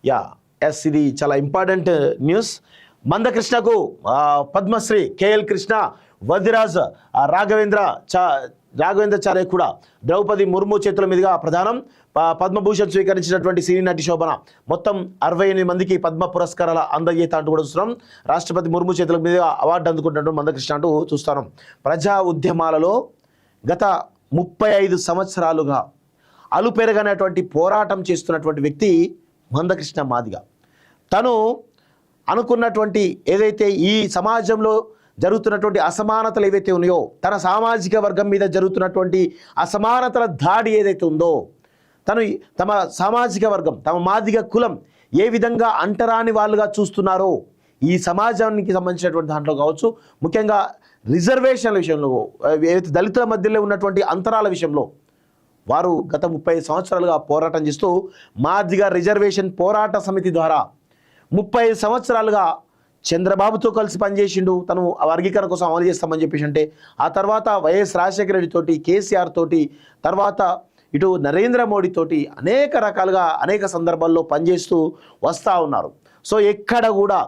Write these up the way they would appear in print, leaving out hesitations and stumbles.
Yeah yes, ఇది చాలా important news. మందకృష్ణకు పద్మశ్రీ కేఎల్ కృష్ణ, వదిరాజ్ రాఘవేంద్రచార్య కూడా ద్రౌపది ముర్ము చేతుల మీదుగా ప్రధానం. పద్మభూషణ్ స్వీకరించినటువంటి సినీ నటి శోభన మొత్తం 68 మందికి పద్మ పురస్కారాల అందజేత అంటూ కూడా చూస్తున్నాం. రాష్ట్రపతి ముర్ము చేతుల మీదుగా అవార్డు అందుకుంటున్నట్టు మందకృష్ణ అంటూ చూస్తాం. ప్రజా ఉద్యమాలలో గత 35 సంవత్సరాలుగా అలుపెరగనటువంటి పోరాటం చేస్తున్నటువంటి వ్యక్తి మందకృష్ణ మాదిగ. తను అనుకున్నటువంటి ఏదైతే ఈ సమాజంలో జరుగుతున్నటువంటి అసమానతలు ఏవైతే ఉన్నాయో, తన సామాజిక వర్గం మీద జరుగుతున్నటువంటి అసమానతల దాడి ఏదైతే ఉందో, తను తమ సామాజిక వర్గం, తమ మాదిగ కులం ఏ విధంగా అంటరాని వాళ్ళుగా చూస్తున్నారో ఈ సమాజానికి సంబంధించినటువంటి దాంట్లో కావచ్చు, ముఖ్యంగా రిజర్వేషన్ల విషయంలో, ఏదైతే దళితుల మధ్యలో ఉన్నటువంటి అంతరాల విషయంలో వారు గత 30 సంవత్సరాలుగా పోరాటం చేస్తూ మాదిగ రిజర్వేషన్ పోరాట సమితి ద్వారా 30 సంవత్సరాలుగా చంద్రబాబుతో కలిసి పనిచేసిండు. తను వర్గీకరణ కోసం అమలు చేస్తామని చెప్పేసి అంటే, ఆ తర్వాత వైఎస్ రాజశేఖర రెడ్డి తోటి, కేసీఆర్ తోటి, తర్వాత ఇటు నరేంద్ర మోడీ తోటి అనేక రకాలుగా అనేక సందర్భాల్లో పనిచేస్తూ వస్తూ ఉన్నారు. సో ఎక్కడ కూడా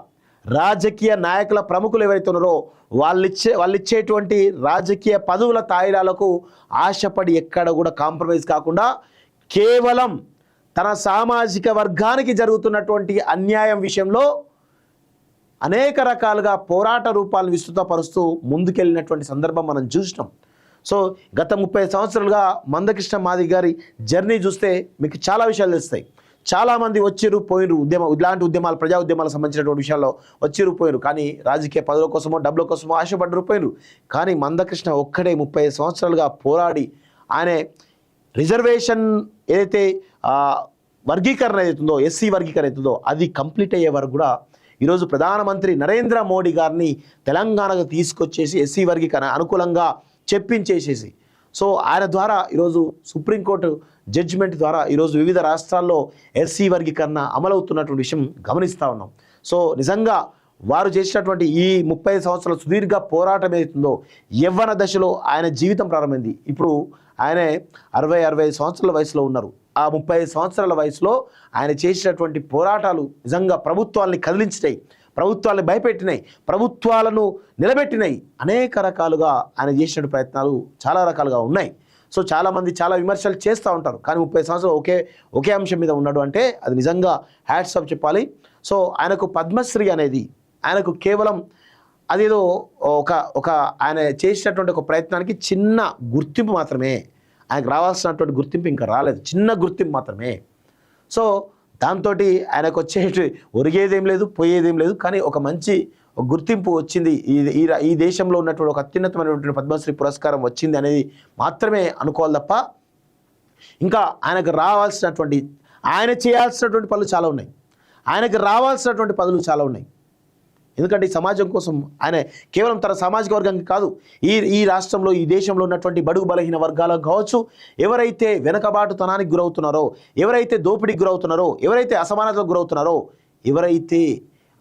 రాజకీయ నాయకుల ప్రముఖులు ఎవరైతే ఉన్నారో వాళ్ళిచ్చేటువంటి రాజకీయ పదవుల తాయిలాలకు ఆశపడి ఎక్కడ కూడా కాంప్రమైజ్ కాకుండా కేవలం తన సామాజిక వర్గానికి జరుగుతున్నటువంటి అన్యాయం విషయంలో అనేక రకాలుగా పోరాట రూపాలను విస్తృతపరుస్తూ ముందుకెళ్ళినటువంటి సందర్భం మనం చూసినాం. సో గత 30 సంవత్సరాలుగా మందకృష్ణ మాదిగ గారి జర్నీ చూస్తే మీకు చాలా విషయాలు తెలుస్తాయి. చాలామంది వచ్చిరు పోయిరు, ఇలాంటి ఉద్యమాలు, ప్రజా ఉద్యమాలకు సంబంధించినటువంటి విషయాల్లో వచ్చిరు పోయిరు, కానీ రాజకీయ పదవుల కోసమో డబ్బుల కోసమో ఆశపడ్డరు పోయిరు. కానీ మందకృష్ణ ఒక్కడే 30 సంవత్సరాలుగా పోరాడి ఆయన రిజర్వేషన్ ఏదైతే వర్గీకరణ అవుతుందో, ఎస్సీ వర్గీకరణ అవుతుందో అది కంప్లీట్ అయ్యే వరకు కూడా ఈరోజు ప్రధానమంత్రి నరేంద్ర మోడీ గారిని తెలంగాణకు తీసుకొచ్చేసి ఎస్సీ వర్గీకరణ అనుకూలంగా చెప్పించేసేసి, సో ఆయన ద్వారా ఈరోజు సుప్రీంకోర్టు జడ్జిమెంట్ ద్వారా ఈరోజు వివిధ రాష్ట్రాల్లో ఎస్సీ వర్గీకరణ అమలవుతున్నటువంటి విషయం గమనిస్తూ ఉన్నాం. సో నిజంగా వారు చేసినటువంటి ఈ 30 సంవత్సరాల సుదీర్ఘ పోరాటం ఏదైతుందో యవ్వన దశలో ఆయన జీవితం ప్రారంభమైంది. ఇప్పుడు ఆయన 60-65 సంవత్సరాల వయసులో ఉన్నారు. ఆ 30 సంవత్సరాల వయసులో ఆయన చేసినటువంటి పోరాటాలు నిజంగా ప్రభుత్వాల్ని కదిలించినాయి, ప్రభుత్వాలను భయపెట్టినాయి, ప్రభుత్వాలను నిలబెట్టినాయి. అనేక రకాలుగా ఆయన చేసిన ప్రయత్నాలు చాలా రకాలుగా ఉన్నాయి. సో చాలామంది చాలా విమర్శలు చేస్తూ ఉంటారు, కానీ 30 సంవత్సరాలు ఒకే అంశం మీద ఉన్నాడు అంటే అది నిజంగా హ్యాట్స్ ఆఫ్ చెప్పాలి. సో ఆయనకు పద్మశ్రీ అనేది ఆయనకు కేవలం అదేదో ఒక ఆయన చేసినటువంటి ఒక ప్రయత్నానికి చిన్న గుర్తింపు మాత్రమే. ఆయనకు రావాల్సినటువంటి గుర్తింపు ఇంకా రాలేదు, చిన్న గుర్తింపు మాత్రమే. సో దాంతో ఆయనకు ఒరిగేదేం లేదు, పోయేదేం లేదు, కానీ ఒక మంచి గుర్తింపు వచ్చింది. ఈ దేశంలో ఉన్నటువంటి ఒక అత్యున్నతమైనటువంటి పద్మశ్రీ పురస్కారం వచ్చింది అనేది మాత్రమే అనుకోవాలి తప్ప ఇంకా ఆయనకు రావాల్సినటువంటి, ఆయన చేయాల్సినటువంటి పనులు చాలా ఉన్నాయి, ఆయనకు రావాల్సినటువంటి పనులు చాలా ఉన్నాయి. ఎందుకంటే ఈ సమాజం కోసం ఆయన కేవలం తన సామాజిక వర్గానికి కాదు, ఈ రాష్ట్రంలో, ఈ దేశంలో ఉన్నటువంటి బడుగు బలహీన వర్గాలకు కావచ్చు, ఎవరైతే వెనకబాటుతనానికి గురవుతున్నారో, ఎవరైతే దోపిడీకి గురవుతున్నారో, ఎవరైతే అసమానతలకు గురవుతున్నారో, ఎవరైతే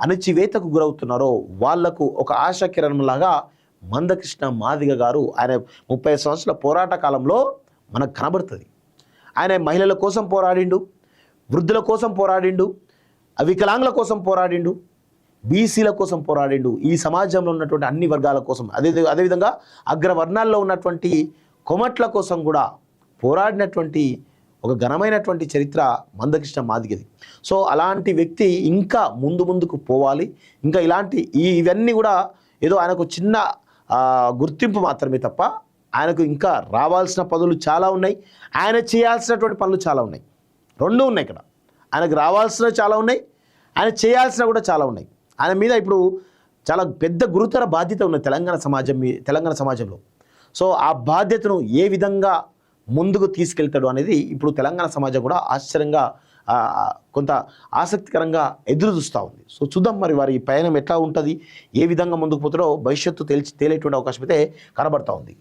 అణచివేతకు గురవుతున్నారో వాళ్లకు ఒక ఆశాకిరణంలాగా మందకృష్ణ మాదిగ గారు ఆయన 30 సంవత్సరాల పోరాట కాలంలో మనకు కనబడుతుంది. ఆయన మహిళల కోసం పోరాడిండు, వృద్ధుల కోసం పోరాడిండు, వికలాంగుల కోసం పోరాడిండు, బీసీల కోసం పోరాడిండు, ఈ సమాజంలో ఉన్నటువంటి అన్ని వర్గాల కోసం, అదేవిధంగా అగ్రవర్ణాల్లో ఉన్నటువంటి కొమట్ల కోసం కూడా పోరాడినటువంటి ఒక ఘనమైనటువంటి చరిత్ర మందకృష్ణ మాదిగది. సో అలాంటి వ్యక్తి ఇంకా ముందుకు పోవాలి. ఇంకా ఇవన్నీ కూడా ఏదో ఆయనకు చిన్న గుర్తింపు మాత్రమే తప్ప ఆయనకు ఇంకా రావాల్సిన పనులు చాలా ఉన్నాయి, ఆయన చేయాల్సినటువంటి పనులు చాలా ఉన్నాయి. రెండూ ఉన్నాయి ఇక్కడ. ఆయనకు రావాల్సినవి చాలా ఉన్నాయి, ఆయన చేయాల్సినవి కూడా చాలా ఉన్నాయి. ఆయన మీద ఇప్పుడు చాలా పెద్ద గురుతర బాధ్యత ఉన్నది తెలంగాణ సమాజంలో. సో ఆ బాధ్యతను ఏ విధంగా ముందుకు తీసుకెళ్తాడు అనేది ఇప్పుడు తెలంగాణ సమాజం కూడా ఆశ్చర్యంగా, కొంత ఆసక్తికరంగా ఎదురు చూస్తూ ఉంది. సో చూద్దాం మరి వారి పయనం ఎట్లా ఉంటుంది, ఏ విధంగా ముందుకు పోతాడో భవిష్యత్తు తేలేటువంటి అవకాశం అయితే కనబడతా ఉంది.